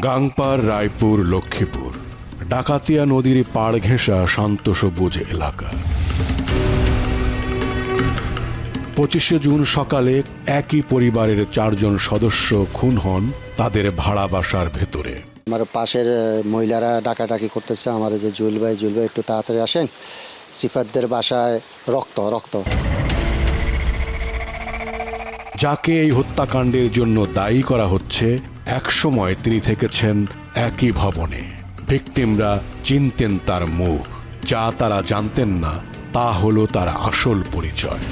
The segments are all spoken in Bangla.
গাংপার, রায়পুর, লক্ষ্মীপুর, ডাকাতিয়া নদীর পাড় ঘেঁষা শান্ত সবুজ এলাকা। 25শে জুন সকালে একই পরিবারের 4 জন সদস্য খুন হন তাদের ভাড়া বাসার ভেতরে। আমার পাশের মহিলারা ডাকাডাকি করতেছে, আমার যে জুয়েল ভাই একটু তাড়াতাড়ি আসেন, সিফাতদের বাসায় রক্ত। যাকে এই হত্যাকাণ্ডের জন্য দায়ী করা হচ্ছে, একসময় তিনি থেকেছেন একই ভবনে। ভিকটিমরা চিনতেন তার মুখ, যা তারা জানতেন না তা হলো তার আসল পরিচয়।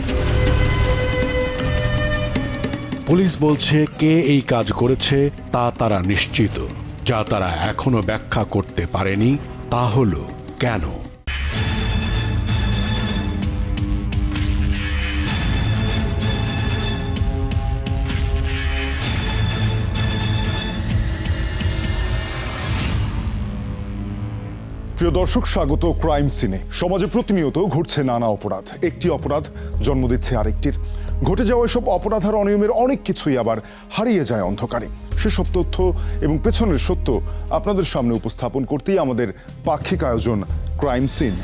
পুলিশ বলছে কে এই কাজ করেছে তা তারা নিশ্চিত। যা তারা এখনো ব্যাখ্যা করতে পারেনি তা হলো কেন। প্রিয় দর্শক, স্বাগত ক্রাইম সিনে। সমাজে প্রতিনিয়ত ঘটছে নানা অপরাধ, একটি অপরাধ জন্ম দিচ্ছে আরেকটির। ঘটে যাওয়া এসব অপরাধ আর অনিয়মের অনেক কিছুই আবার হারিয়ে যায় অন্ধকারে। সেসব তথ্য এবং পেছনের সত্য আপনাদের সামনে উপস্থাপন করতেই আমাদের পাক্ষিক আয়োজন ক্রাইম সিন।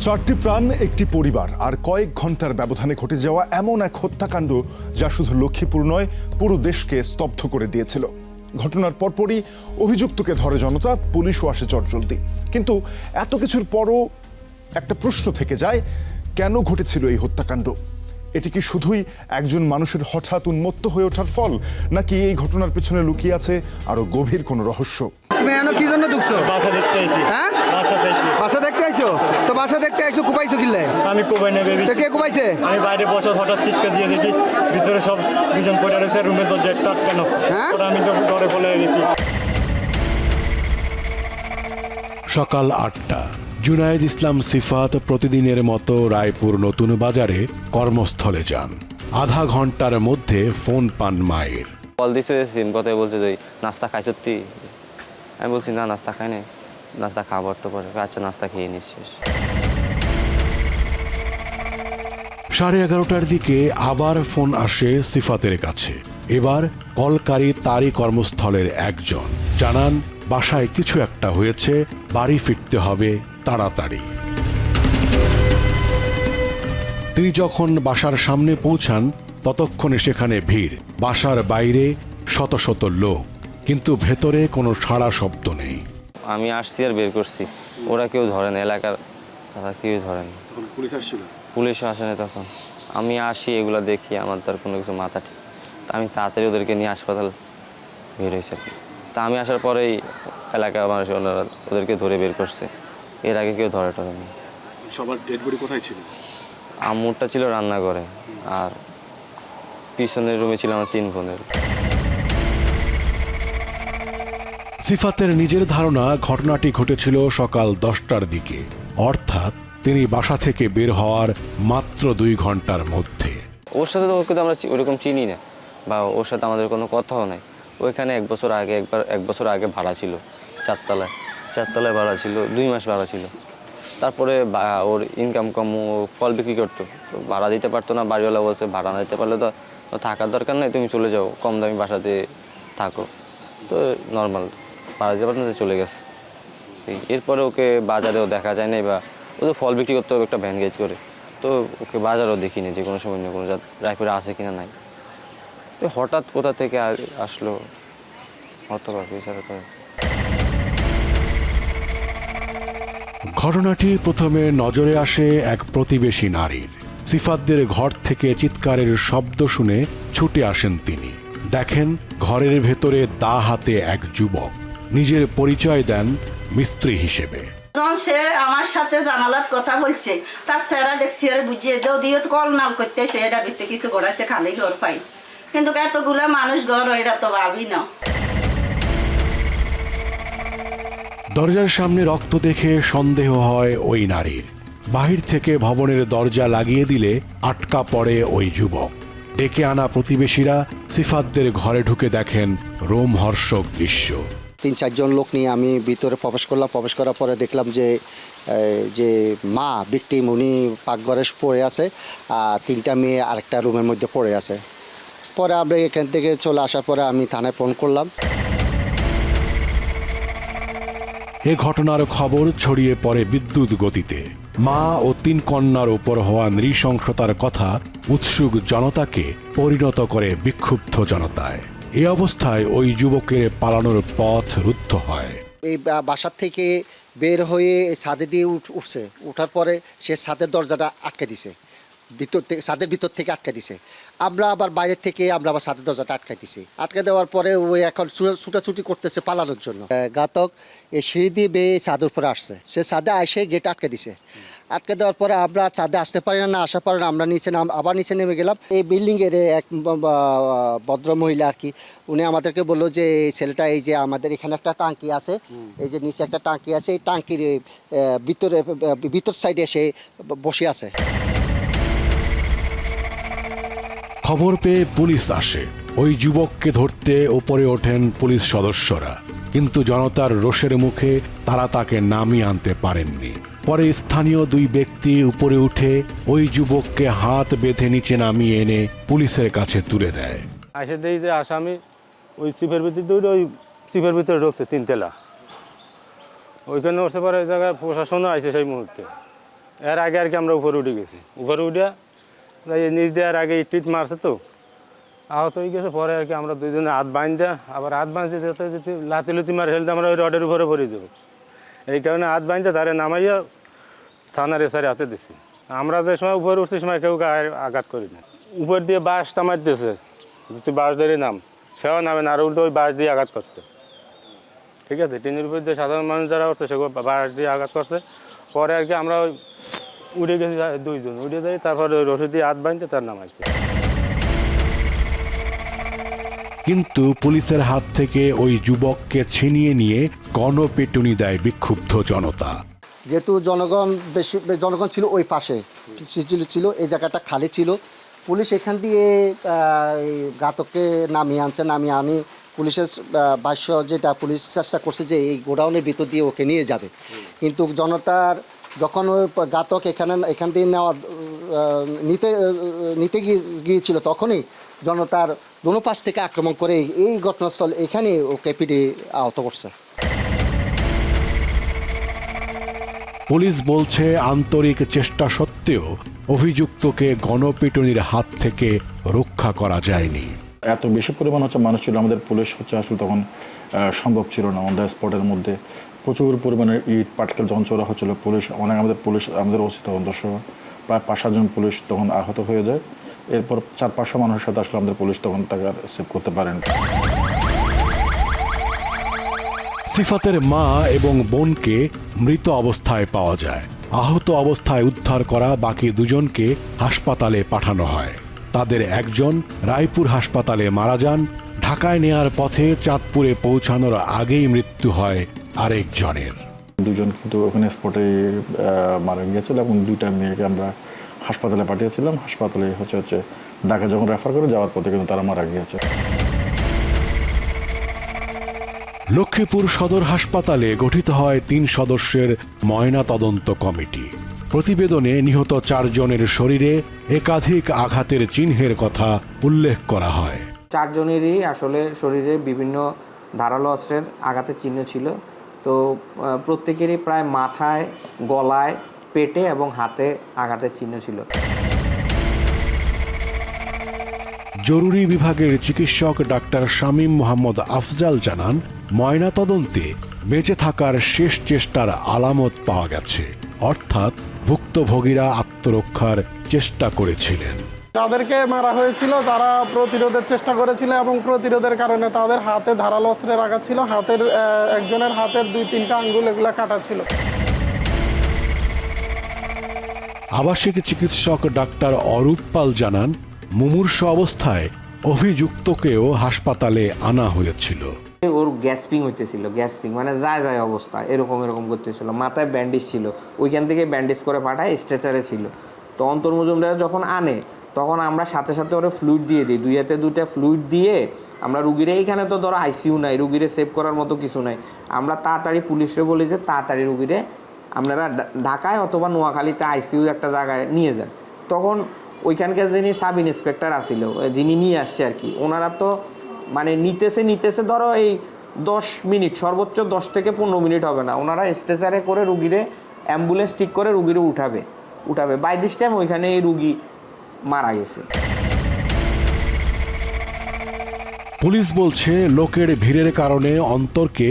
4টি প্রাণ, একটি পরিবার আর কয়েক ঘন্টার ব্যবধানে ঘটে যাওয়া এমন এক হত্যাকাণ্ড যা শুধু লক্ষ্মীপুর নয়, পুরো দেশকে স্তব্ধ করে দিয়েছিল। ঘটনার পরপরই অভিযুক্তকে ধরে জনতা, পুলিশও আসে চটজলদি। কিন্তু এত কিছুর পরও একটা প্রশ্ন থেকে যায়, কেন ঘটেছিল এই হত্যাকাণ্ড? এটি কি শুধুই একজন মানুষের হঠাৎ উন্মত্ত হয়ে ওঠার ফল, নাকি এই ঘটনার পেছনে লুকিয়ে আছে আরো গভীর কোনো রহস্য? তুমি এনো কি জন্য ঢুকছো? বাসা দেখতে আইছি। হ্যাঁ, বাসা দেখতে আইছো? তো বাসা দেখতে আইছো, কুপাইছো কিল্লে? আমি কোবাই না বেবি। তো কে কুপাইছে? আমি বাইরে বসে হঠাৎ চিৎকার দিয়ে দেখি ভিতরে সব দুজন পড়ে রয়েছে, রুমের দরজা আটকানো। হ্যাঁ? ওরা আমি তো ডরে বলে গেছি। সকাল 8টা। জুনায়েদ ইসলাম সিফাত প্রতিদিনের মতো রায়পুর নতুন বাজারে কর্মস্থলে যান। আধা ঘন্টার মধ্যে ফোন পান মায়ের। কল দিছে, সিম কথাই বলছে যে নাস্তা খাইছ তুই? আমি বলছি না, নাস্তা খাই নাই, নাস্তা খাবার তো পরে। আচ্ছা, নাস্তা খেয়ে নিচ্ছিস। 11:30টার দিকে আবার ফোন আসে সিফাতের কাছে। এবার কলকারী তারই কর্মস্থলের একজন। জানান বাসায় কিছু একটা হয়েছে, বাড়ি ফিরতে হবে তাড়াতাড়ি। তিনি যখন বাসার সামনে পৌঁছান ততক্ষণে সেখানে ভিড়। বাসার বাইরে শত শত লোক, কিন্তু ভেতরে কোনো সাড়া শব্দ নেই। আমি আসছি আর বের করছি, ওরা কেউ ধরে না, এলাকার তারা কেউ ধরে না। পুলিশও আসে না তখন। আমি আসি, এগুলো দেখি, আমার তার কোনো কিছু মাথা ঠিক। তা আমি তাড়াতাড়ি ওদেরকে নিয়ে হাসপাতাল বের হয়েছে। তা আমি আসার পরেই এলাকার মানুষ ওনারা ওদেরকে ধরে বের করছে। এর আগে কেউ ধরে টরে নি। সবার ডেড বডি কোথায় ছিল? আম্মুরটা ছিল রান্নাঘরে, আর পিছনের রুমে ছিল আমার 3 বোনের। সিফাতের নিজের ধারণা ঘটনাটি ঘটেছিল সকাল 10টার দিকে, অর্থাৎ তিনি বাসা থেকে বের হওয়ার মাত্র 2 ঘন্টার মধ্যে। ওর সাথে তো ওকে তো আমরা ওরকম চিনি না, বা ওর সাথে আমাদের কোনো কথাও নাই। ওইখানে 1 বছর আগে ভাড়া ছিল, 4তলায় ভাড়া ছিল, 2 মাস ভাড়া ছিল। তারপরে ওর ইনকাম কম, ও ফল বিক্রি করতো, তো ভাড়া দিতে পারতো না। বাড়িওয়ালা বলছে ভাড়া না দিতে পারলে তো থাকার দরকার নেই, তুমি চলে যাও, কম দামি বাসাতে থাকো। তো নর্মাল ভাড়া দিতে পারতো না, চলে গেছে। এরপরে ওকে বাজারেও দেখা যায় নাই, বা ও তো ফল বিক্রি করতে হবে একটা ভ্যান গেজ করে, তো ওকে বাজারও দেখিনি যে কোনো সময় কোনো রায়পুরে আসে কিনা নাই। তো হঠাৎ কোথা থেকে আসলো হতবাক বিচারা করে। ঘটনাটি প্রথমে নজরে আসে এক প্রতিবেশী নারীর। সিফাতদের ঘর থেকে চিৎকারের শব্দ শুনে ছুটে আসেন তিনি। দেখেন ঘরের ভেতরে দা হাতে এক যুবক। নিজের পরিচয় দেন মিস্ত্রি হিসেবে। যখন সে আমার সাথে জানালার কথা বলছে, তার সেরা দেখছি আর বুঝিয়ে যদিও কল নাল করতেছে, এটা ভিতরে কিছু করাছে, খালি ঘর পাই, কিন্তু এতগুলা মানুষ ঘর এটা তো ভাবি না। দরজার সামনে রক্ত দেখে সন্দেহ হয় ওই নারীর। বাহির থেকে ভবনের দরজা লাগিয়ে দিলে আটকা পড়ে ওই যুবক। ডেকে আনা প্রতিবেশীরা সিফাতদের ঘরে ঢুকে দেখেন রোমহর্ষক দৃশ্য। 3-4 জন লোক নিয়ে আমি ভিতরে প্রবেশ করলাম। প্রবেশ করার পরে দেখলাম যে মা ভিকটিম, উনি পাকঘরে পড়ে আছে, আর 3টা মেয়ে আরেকটা রুমের মধ্যে পড়ে আছে। পরে আমরা এখান থেকে চলে আসার পরে আমি থানায় ফোন করলাম। এ ঘটনার খবর ছড়িয়ে পড়ে বিদ্যুৎ গতিতে। মা ও 3 কন্যার উপর হওয়া নৃশংসতার কথা উৎসুক জনতাকে পরিণত করে বিক্ষুব্ধ জনতায়। এ অবস্থায় ওই যুবকের পালানোর পথ রুদ্ধ হয়। এই বাসার থেকে বের হয়ে ছাদে দিয়ে উঠছে, উঠার পরে সে ছাদের দরজাটা আটকে দিছে, ছাদের ভিতর থেকে আটকে দিছে। আমরা আবার বাইরের থেকে আমরা আবার ছাদের দরজাটা আটকে দিছি। আটকে দেওয়ার পরে ওই এখন ছুটাছুটি করতেছে পালানোর জন্য। ঘাতক এই সিঁড়ি দিয়ে বেয়ে ছাদের উপরে আসছে, সে ছাদে এসে গেট আটকে দিছে। আটকে দেওয়ার পরে আমরা ছাদে আসতে পারি না, আসার পরে আমরা আবার নিচে নেমে গেলাম। এই বিল্ডিংয়ের এক ভদ্র মহিলা আর কি, উনি আমাদেরকে বললো যে এই ছেলেটা এই যে আমাদের এখানে একটা টাঙ্কি আছে, এই যে নিচে একটা টাঙ্কি আছে, এই টাঙ্কির ভিতর সাইডে এসে বসে আছে। খবর পেয়ে পুলিশ আসে। ওই যুবককে ধরতে উপরে ওঠেন পুলিশ সদস্যরা, কিন্তু জনতার রোষের মুখে তারা তাকে নামিয়ে আনতে পারেননি। পরে স্থানীয় 2 ব্যক্তি উপরে উঠে ওই যুবককে হাত বেঁধে নিচে নামিয়ে এনে পুলিশের কাছে তুলে দেয়। আসে দেই যে আসামি ওই চিপের ভিতরে ওই চিপের ভিতরে ঢুকছে 3 তলা, ওইখানে উঠতে পারে। ওই জায়গায় প্রশাসনও আসে সেই মুহূর্তে। এর আগে আর কি আমরা উপরে উঠে গেছি, উপরে উঠে নিচ দেওয়ার আগে ইট মারছে তো আহত হয়ে গেছে। পরে আর কি আমরা 2 জনে হাত বাঁধতে, আবার হাত বাঁধতে যেতে যদি লাতি মার হেলতে আমরা ওই রডের উপরে পড়ে দেবো। এই কারণে হাত বাঁধতে তারে নামাইয়া থানার এসারে হাতে দিছি। আমরা যে সময় উপরে উঠতে সময় কেউ আঘাত করি না। উপর দিয়ে বাঁশ তামাইতেছে, যদি বাঁশ ধরে নাম সেও নামে না, আর উল্টো ওই বাঁশ দিয়ে আঘাত করছে। ঠিক আছে, টিনের উপর দিয়ে সাধারণ মানুষ যারা উঠছে সেগুলো বাঁশ দিয়ে আঘাত করছে। পরে আর কি আমরা ওই উঠে গেছি 2 জন, উঠে যাই, তারপরে ওই রশি দিয়ে হাত বাঁধতে তার নামাইছে। কিন্তু পুলিশের হাত থেকে ওই যুবককে ছিনিয়ে নিয়ে গণপিটুনি দেয় বিক্ষুব্ধ জনতা। যেহেতু জনগণ ছিল ওই পাশে ছিল, এই জায়গাটা খালি ছিল। পুলিশ এখান দিয়ে ঘাতককে নামিয়ে আনছে। নামিয়ে আনি পুলিশের ভাষ্য যেটা পুলিশ চেষ্টা করছে যে এই গোডাউনের ভিতর দিয়ে ওকে নিয়ে যাবে, কিন্তু জনতার যখন ওই ঘাতক এখান দিয়ে নিতে গিয়েছিল, তখনই জনতার দোনো পাশ থেকে আক্রমণ করে এই ঘটনাস্থল এখানে ওকে পিটে আহত করছে। পুলিশ বলছে আন্তরিক চেষ্টা সত্ত্বেও অভিযুক্তকে গণপিটুনির হাত থেকে রক্ষা করা যায়নি। এত বেশি পরিমাণ মানুষ ছিল, আমাদের পুলিশ আসলে তখন সম্ভব ছিল না। অন দ্য স্পটের মধ্যে প্রচুর পরিমাণে ইট পাটকেল যখন চড়া হচ্ছিল, আমাদের ওসি তখন প্রায় 5-7 জন পুলিশ তখন আহত হয়ে যায়। এরপর 400-500 মানুষের সাথে আসলে আমাদের পুলিশ তখন তাকে সেভ করতে পারেন। সিফাতের মা এবং বোনকে মৃত অবস্থায় পাওয়া যায়। আহত অবস্থায় উদ্ধার করা বাকি 2 জনকে হাসপাতালে পাঠানো হয়। তাদের একজন রায়পুর হাসপাতালে মারা যান। ঢাকায় নেয়ার পথে চাঁদপুরে পৌঁছানোর আগেই মৃত্যু হয় আরেকজনের। 2 জন কিন্তু ওখানে স্পটে মারা গিয়েছিল এবং 2টা মেয়েকে আমরা হাসপাতালে পাঠিয়েছিলাম। হাসপাতালে হচ্ছে ঢাকা যখন রেফার করে যাওয়ার পথে কিন্তু তারা মারা গিয়েছে। লক্ষ্মীপুর সদর হাসপাতালে গঠিত হয় 3 সদস্যের ময়না তদন্ত কমিটি। প্রতিবেদনে নিহত 4 জনের শরীরে একাধিক আঘাতের চিহ্নের কথা উল্লেখ করা হয়। 4 জনেরই আসলে শরীরে বিভিন্ন ধারালো অস্ত্রের আঘাতের চিহ্ন ছিল। তো প্রত্যেকেরই প্রায় মাথায়, গলায়, পেটে এবং হাতে আঘাতের চিহ্ন ছিল। জরুরি বিভাগের চিকিৎসক ডাক্তার শামীম মোহাম্মদ আফজাল জানান, ময়নাতদন্তে বেঁচে থাকার শেষ চেষ্টার আলামত পাওয়া গেছে, অর্থাৎ ভুক্তভোগীরা আত্মরক্ষার চেষ্টা করেছিলেন। যাদেরকে মারা হয়েছিল তারা প্রতিরোধের চেষ্টা করেছিল এবং প্রতিরোধের কারণে তাদের হাতে ধারালো অস্ত্রের আঘাত ছিল। একজনের হাতের 2-3টা আঙ্গুল এগুলা কাটা ছিল। আবাসিক চিকিৎসক ডাক্তার অরূপ পাল জানান, মুমূর্ষ অবস্থায় অভিযুক্তকেও হাসপাতালে আনা হয়েছিল। ওর গ্যাসপিং হইতেছিল, গ্যাসপিং মানে যায় অবস্থা, এরকম করতেছিল। মাথায় ব্যান্ডেজ ছিল, ওইখান থেকে ব্যান্ডেজ করে পাঠায়, স্ট্রেচারে ছিল। তো অন্তর মজুমদার যখন আনে তখন আমরা সাথে সাথে ওরা ফ্লুইড দিয়ে দিই, 2 হাতে 2টা ফ্লুইড দিয়ে আমরা রুগীরে, এইখানে তো ধরো আইসিইউ নাই, রুগীরে সেভ করার মতো কিছু নাই, আমরা তাড়াতাড়ি পুলিশে বলি যে তাড়াতাড়ি রুগীরে আপনারা ঢাকায় অথবা নোয়াখালীতে আইসিইউ একটা জায়গায় নিয়ে যান। তখন ওইখানকার যিনি সাব ইন্সপেক্টর আসিল, যিনি নিয়ে আসছে আর কি, ওনারা তো মানে নিতেছে ধরো এই 10 মিনিট, সর্বোচ্চ 10 থেকে 15 মিনিট হবে না, ওনারা স্ট্রেচারে করে রুগীরে অ্যাম্বুলেন্স ঠিক করে রুগীরে উঠাবে বাই দিস টাইম ওইখানে এই রুগী মারা গেছে। পুলিশ বলছে লোকের ভিড়ের কারণে অন্তরকে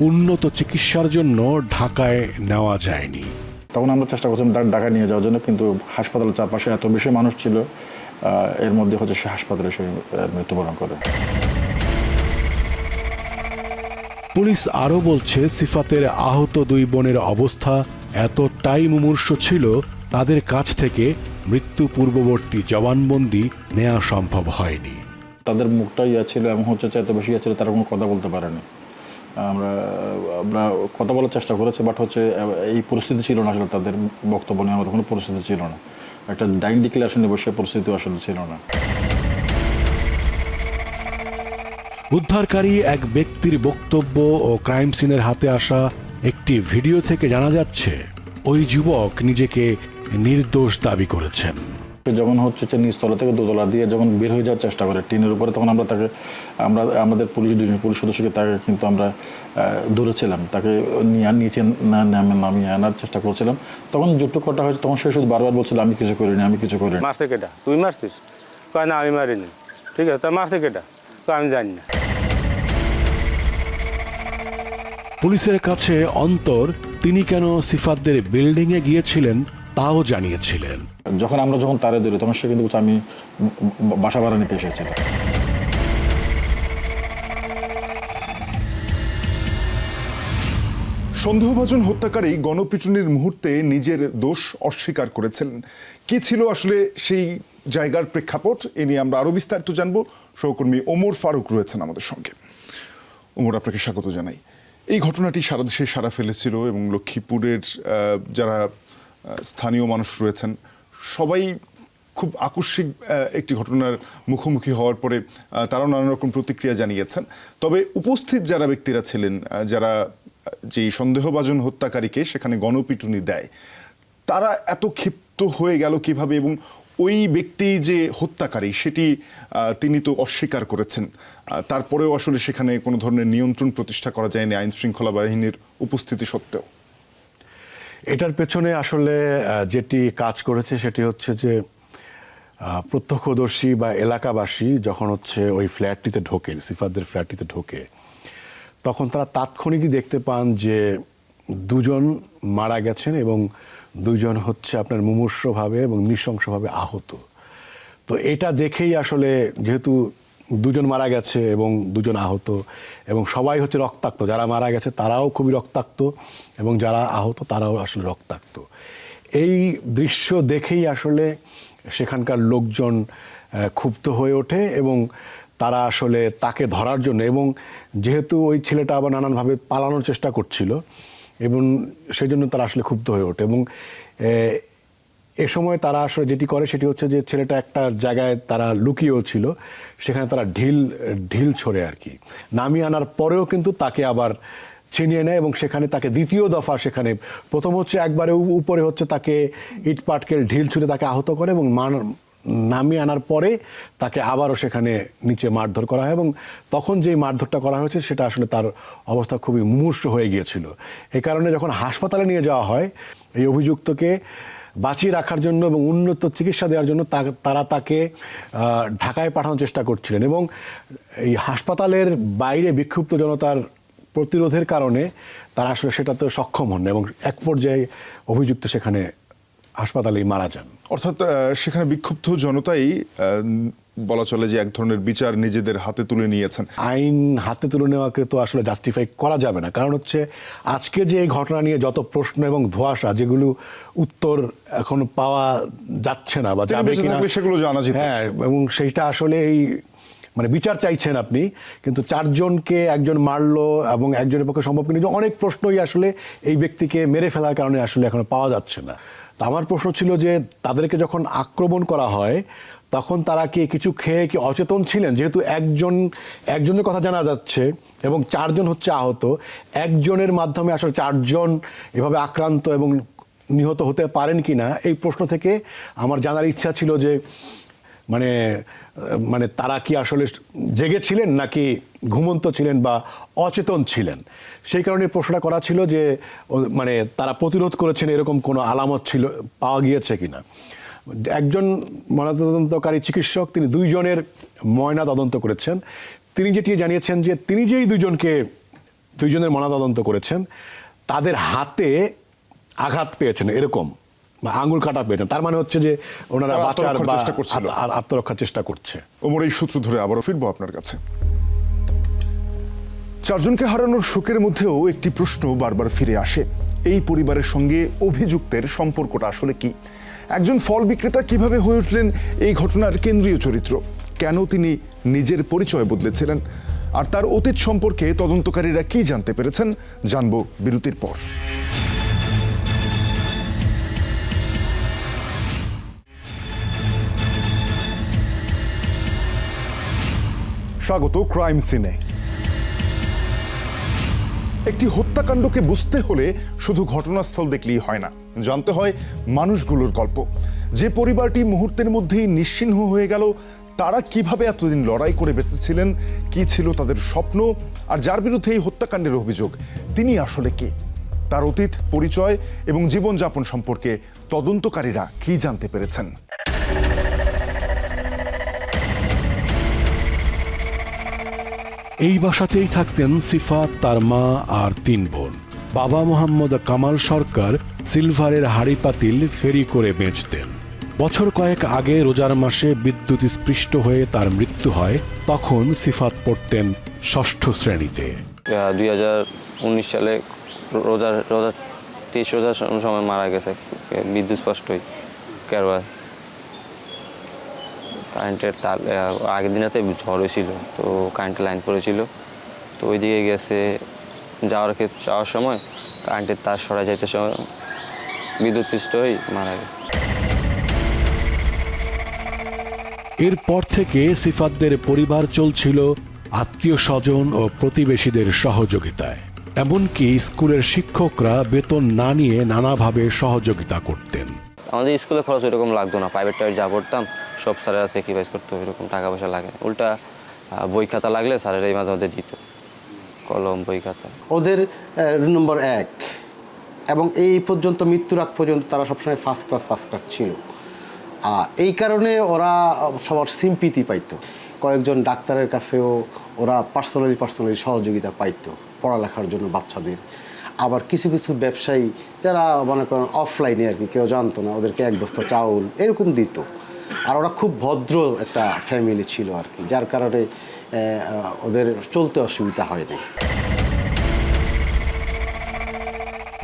উন্নত চিকিৎসার জন্য ঢাকায় নেওয়া যায়নি। তখন আমরা চেষ্টা করছিলাম ঢাকা নিয়ে যাওয়ার জন্য, কিন্তু হাসপাতালের চারপাশে এত বেশি মানুষ ছিল, এর মধ্যে হচ্ছে সে হাসপাতালে সে মৃত্যুবরণ করে। পুলিশ আরও বলছে সিফাতের আহত 2 বোনের অবস্থা এতটাই মুমূর্ষ ছিল তাদের কাছ থেকে মৃত্যু পূর্ববর্তী জবানবন্দি নেওয়া সম্ভব হয়নি। তাদের মুখটা ছিল এবং হচ্ছে এত বেশি ছিল তারা কোনো কথা বলতে পারেনি। আমরা কথা বলার চেষ্টা করেছি, বাট হচ্ছে এই পরিস্থিতি ছিল না, আসলে তাদের বক্তব্য নেওয়ার মতো কোনো পরিস্থিতি ছিল না, একটা ডাইন ডিক্লারেশন নেব সে পরিস্থিতি আসলে ছিল না। উদ্ধারকারী এক ব্যক্তির বক্তব্য ও ক্রাইম সিনের হাতে আসা একটি ভিডিও থেকে জানা যাচ্ছে ওই যুবক নিজেকে নির্দোষ দাবি করেছেন। যখন হচ্ছে নিচতলা থেকে দোতলা দিয়ে যখন বের হয়ে যাওয়ার চেষ্টা করে টিনের উপরে, তখন আমাদের পুলিশ সদস্যকে তাকে কিন্তু আমরা ধরেছিলাম, তাকে নিচে নামিয়ে আনার চেষ্টা করছিলাম। তখন যুক্ত কটা হয়েছে, তখন সে শুধু বারবার বলছিল আমি কিছু করিনি। মারছে কেটা? তুই মারছিস? কয় না আমি মারিনি। ঠিক আছে, তা মারছে কেটা? তো আমি জানি না। পুলিশের কাছে অন্তর তিনি কেন সিফাতদের বিল্ডিংয়ে গিয়েছিলেন তাও জানিয়েছিলেন। যখন তারে ধরি তখন সে কিন্তু আমি বাসা ভাড়া নিতে এসেছিলাম। সন্দেহভাজন হত্যাকারী গণপিটুনির মুহূর্তে নিজের দোষ অস্বীকার করেছিলেন। কি ছিল আসলে সেই জায়গার প্রেক্ষাপট, এ নিয়ে আমরা আরও বিস্তারিত জানবো। সহকর্মী ওমর ফারুক রয়েছেন আমাদের সঙ্গে। ওমর, আপনাকে স্বাগত জানাই। এই ঘটনাটি সারা দেশে সাড়া ফেলেছিল এবং লক্ষ্মীপুরের যারা স্থানীয় মানুষ রয়েছেন সবাই খুব আকস্মিক একটি ঘটনার মুখোমুখি হওয়ার পরে তারাও নানা রকম প্রতিক্রিয়া জানিয়েছেন। তবে উপস্থিত যারা ব্যক্তিরা ছিলেন, যারা যে সন্দেহভাজন হত্যাকারীকে সেখানে গণপিটুনি দেয়, তারা এত ক্ষিপ্ত হয়ে গেল কিভাবে, এবং ওই ব্যক্তি যে হত্যাকারী সেটি তিনি তো অস্বীকার করেছেন, তারপরেও আসলে সেখানে কোনো ধরনের নিয়ন্ত্রণ প্রতিষ্ঠা করা যায়নি আইন শৃঙ্খলা বাহিনীর উপস্থিতি সত্ত্বেও। এটার পেছনে আসলে যেটি কাজ করেছে সেটি হচ্ছে যে প্রত্যক্ষদর্শী বা এলাকাবাসী যখন হচ্ছে ওই ফ্ল্যাটটিতে ঢোকে, সিফাতদের ফ্ল্যাটটিতে ঢোকে, তখন তারা তাৎক্ষণিকই দেখতে পান যে 2 জন মারা গেছেন এবং 2 জন হচ্ছে আপনার মুমূর্ষভাবে এবং নৃশংসভাবে আহত। তো এটা দেখেই আসলে যেহেতু 2 জন মারা গেছে এবং 2 জন আহত এবং সবাই হচ্ছে রক্তাক্ত, যারা মারা গেছে তারাও খুবই রক্তাক্ত এবং যারা আহত তারাও আসলে রক্তাক্ত। এই দৃশ্য দেখেই আসলে সেখানকার লোকজন ক্ষুব্ধ হয়ে ওঠে এবং তারা আসলে তাকে ধরার জন্য, এবং যেহেতু ওই ছেলেটা আবার নানানভাবে পালানোর চেষ্টা করছিল এবং সেই জন্য তারা আসলে ক্ষুব্ধ হয়ে ওঠে। এবং এ সময় তারা আসলে যেটি করে সেটি হচ্ছে যে ছেলেটা একটা জায়গায় তারা লুকিয়েও ছিল, সেখানে তারা ঢিল ছড়ে আর কি নামিয়ে আনার পরেও কিন্তু তাকে আবার ছিনিয়ে নেয় এবং সেখানে তাকে দ্বিতীয় দফা, সেখানে প্রথম হচ্ছে একবারে উপরে হচ্ছে তাকে ইট পাটকেল ঢিল ছুঁড়ে তাকে আহত করে এবং নামিয়ে আনার পরে তাকে আবারও সেখানে নিচে মারধর করা হয় এবং তখন যেই মারধরটা করা হয়েছে সেটা আসলে তার অবস্থা খুবই মুমূর্ষ হয়ে গিয়েছিল। এই কারণে যখন হাসপাতালে নিয়ে যাওয়া হয় এই অভিযুক্তকে বাঁচিয়ে রাখার জন্য এবং উন্নত চিকিৎসা দেওয়ার জন্য তারা তাকে ঢাকায় পাঠানোর চেষ্টা করছিলেন এবং এই হাসপাতালের বাইরে বিক্ষুব্ধ জনতার প্রতিরোধের কারণে তারা আসলে সেটাতে সক্ষম হন এবং এক পর্যায়ে অভিযুক্ত সেখানে হাসপাতালেই মারা যান। অর্থাৎ সেখানে বিক্ষুব্ধ জনতাই বলা চলে যে এক ধরনের বিচার নিজেদের হাতে তুলে নিয়েছেন। আইন হাতে তুলে নেওয়াকে তো আসলে জাস্টিফাই করা যাবে না, কারণ হচ্ছে আজকে যে এই ঘটনা নিয়ে যত প্রশ্ন এবং ধোঁয়াশা, যেগুলো উত্তর এখনো পাওয়া যাচ্ছে না বা যাবে কিনা সেগুলো জানা যেত। হ্যাঁ, এবং সেইটা আসলে এই মানে বিচার চাইছেন আপনি, কিন্তু 4 জনকে একজন মারলো এবং একজনের পক্ষে সম্ভব কিনা, অনেক প্রশ্নই আসলে এই ব্যক্তিকে মেরে ফেলার কারণে আসলে এখনো পাওয়া যাচ্ছে না। তো আমার প্রশ্ন ছিল যে তাদেরকে যখন আক্রমণ করা হয় তখন তারা কি কিছু খেয়ে কি অচেতন ছিলেন? যেহেতু একজনের কথা জানা যাচ্ছে এবং 4 জন হচ্ছে আহত, একজনের মাধ্যমে আসলে 4 জন এভাবে আক্রান্ত এবং নিহত হতে পারেন কি না এই প্রশ্ন থেকে আমার জানার ইচ্ছা ছিল যে মানে মানে তারা কি আসলে জেগেছিলেন নাকি ঘুমন্ত ছিলেন বা অচেতন ছিলেন, সেই কারণে প্রশ্নটা করা ছিল যে মানে তারা প্রতিরোধ করেছেন এরকম কোনো আলামত ছিল পাওয়া গিয়েছে কিনা। একজন ময়নাতদন্তকারী চিকিৎসক তিনি 2 জনের ময়না তদন্ত করেছেন। তিনি যেটি জানিয়েছেন যে তিনি যেই 2 জনের ময়নাতদন্ত করেছেন তাদের হাতে আঘাত পেয়েছেন এরকম বা আঙুল কাটা পেয়েছেন, তার মানে হচ্ছে যে ওনারা তারা বাঁচার আত্মরক্ষার বা চেষ্টা করছিল। আত্মরক্ষার চেষ্টা করছে। ওমর, এই সূত্র ধরে আবারও ফিরবো আপনার কাছে। 4 জনকে হারানোর শোকের মধ্যেও একটি প্রশ্ন বারবার ফিরে আসে, এই পরিবারের সঙ্গে অভিযুক্তের সম্পর্কটা আসলে কি? একজন ফল বিক্রেতা কিভাবে হয়ে উঠলেন এই ঘটনার কেন্দ্রীয় চরিত্র? কেন তিনি নিজের পরিচয় বদলেছিলেন? আর তার অতীত সম্পর্কে তদন্তকারীরা কি জানতে পেরেছেন জানবো বিরতির পর। স্বাগত ক্রাইম সিনে। একটি হত্যাকাণ্ডকে বুঝতে হলে শুধু ঘটনাস্থল দেখলেই হয় না, জানতে হয় মানুষগুলোর গল্প। যে পরিবারটি মুহূর্তের মধ্যেই নিশ্চিহ্ন হয়ে গেল, তারা কিভাবে এতদিন লড়াই করে বেঁচেছিলেন, কি ছিল তাদের স্বপ্ন, আর যার বিরুদ্ধে এই হত্যাকাণ্ডের অভিযোগ তিনি আসলে কে? তার অতীত, পরিচয় এবং জীবনযাপন সম্পর্কে তদন্তকারীরা কি জানতে পেরেছেন? এই বাসাতেই থাকতেন সিফাত, তার মা আর 3 বোন। বাবা মোহাম্মদ কামাল সরকার সিলভারের হাড়ি পাতিল ফেরি করে বেচতেন। বছর কয়েক আগে রোজার মাসে বিদ্যুৎ স্পৃষ্ট হয়ে তার মৃত্যু হয়, তখন সিফাত পড়তেন 6ষ্ঠ শ্রেণীতে। 2019 সালে রোজার 23 রোজার সময় মারা গেছে বিদ্যুৎ স্পষ্টই কেরোয়া। কারেন্টের তার আগের দিনেতে ঝড় হয়েছিল, তো কারেন্টের লাইন পড়েছিল, তো ওই দিকে গেছে যাওয়ার সময় কারেন্টের তার সরা যাইতে সময় বিদ্যুৎ স্পৃষ্ট হয়ে মারা গেছে। এরপর থেকে সিফাতদের পরিবার চলছিল আত্মীয় স্বজন ও প্রতিবেশীদের সহযোগিতায়। এমনকি স্কুলের শিক্ষকরা বেতন না নিয়ে নানাভাবে সহযোগিতা করতেন। আমাদের স্কুলে খরচ ওইরকম লাগতো না, প্রাইভেট যা পড়তাম সব স্যারেরা স্যাক্রিফাইস করতো, ওইরকম টাকা পয়সা লাগে। উল্টা বই খাতা লাগলে স্যারেরা এই মাঝে মধ্যে দিত, কলম, বই খাতা। ওদের নম্বর 1 এবং এই পর্যন্ত মৃত্যুর আগ পর্যন্ত তারা সবসময় ফার্স্ট ক্লাস ছিল। এই কারণে ওরা সবার সিম্পিতি পাইতো। কয়েকজন ডাক্তারের কাছেও ওরা পার্সোনালি সহযোগিতা পাইতো পড়ালেখার জন্য বাচ্চাদের। আবার কিছু কিছু ব্যবসায়ী যারা মনে করেন অফলাইনে আর কি, কেউ জানতো না, ওদেরকে 1 বস্তা চাউল এরকম দিত। আর ওরা খুব ভদ্র একটা ফ্যামিলি ছিল আর কি, যার কারণে ওদের চলতে অসুবিধা হয়নি।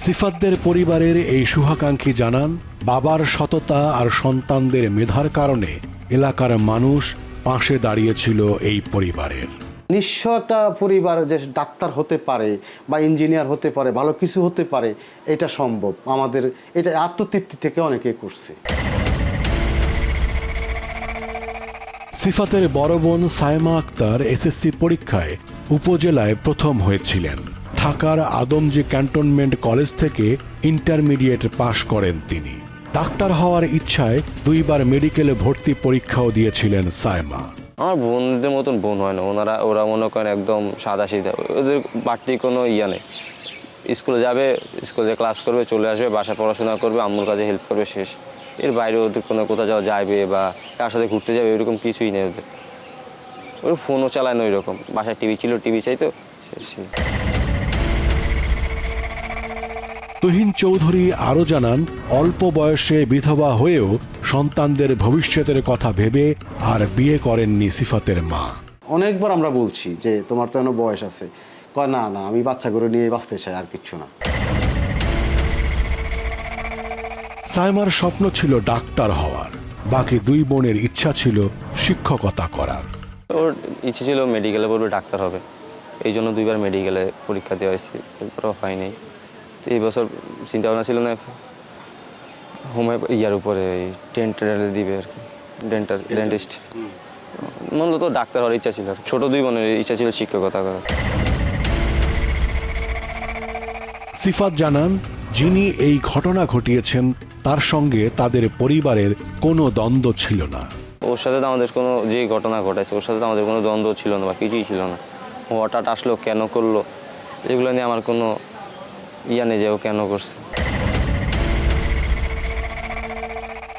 সিফাতদের পরিবারের এই শুভাকাঙ্ক্ষী জানান, বাবার সততা আর সন্তানদের মেধার কারণে এলাকার মানুষ পাশে দাঁড়িয়েছিল এই পরিবারের। নিঃস্ব একটা পরিবার যে ডাক্তার হতে পারে বা ইঞ্জিনিয়ার হতে পারে, ভালো কিছু হতে পারে, এটা সম্ভব। আমাদের এটা আত্মতৃপ্তি থেকে অনেকে করছে। সিফাতের বড় বোন সাইমা আক্তার এসএসসি পরীক্ষায় উপজেলায় প্রথম হয়েছিলেন। ঢাকার আদমজী ক্যান্টনমেন্ট কলেজ থেকে ইন্টারমিডিয়েট পাশ করেন তিনি। ডাক্তার হওয়ার ইচ্ছায় 2 বার মেডিকেলে ভর্তি পরীক্ষাও দিয়েছিলেন সাইমা। আমার বোনদের মতন বোন হয় না, ওরা মনে করেন একদম সাদা সিধা, ওদের বাড়তি কোনো ইয়া নেই। স্কুলে যাবে, স্কুলে ক্লাস করবে, চলে আসবে, বাসায় পড়াশোনা করবে, আম্মুর কাজে হেল্প করবে, শেষ। এর বাইরে ওদের কোনো কোথাও যাবে বা কার সাথে ঘুরতে যাবে এরকম কিছুই নেই ওদের। ওর ফোনও চালায় না ওইরকম, বাসায় টিভি ছিল, টিভি চাইতো, শেষ। তুহিন চৌধুরী আরও জানান, অল্প বয়সে বিধবা হয়েও সন্তানদের ভবিষ্যতের কথা ভেবে আর বিয়ে করেননি সিফাতের মা। অনেকবার আমরা বলছি যে তোমার তো এখনো বয়স আছে, কয় না না আমি বাচ্চা করে নিয়ে বাঁচতে চাই, আর কিচ্ছু না। সাইমার স্বপ্ন ছিল ডাক্তার হওয়ার, বাকি 2 বোনের ইচ্ছা ছিল শিক্ষকতা করার। ওর ইচ্ছে ছিল মেডিকেলে পড়বে, ডাক্তার হবে, এই জন্য 2 বার মেডিকেলে পরীক্ষা দেওয়া হয়েছে, এরপরও হয়নি। তো এই বছর চিন্তা ভাবনা ছিল না ইয়ার উপরে ডেন্টাল দিবে আর কি, ডেন্টিস্ট। মূলত ডাক্তার হওয়ার ইচ্ছা ছিল। ছোট 2 বোনের ইচ্ছা ছিল শিক্ষকতা করার। সিফাত জানান, যিনি এই ঘটনা ঘটিয়েছেন তার সঙ্গে তাদের পরিবারের কোনো দ্বন্দ্ব ছিল না। ওর সাথে তো আমাদের কোনো যে ঘটনা ঘটাইছে ওর সাথে তো আমাদের কোনো দ্বন্দ্ব ছিল না বা কিছুই ছিল না। ও হঠাৎ আসলো, কেন করলো, এগুলো নিয়ে আমার কোনো ইয়া নেই যে ও কেন করছে।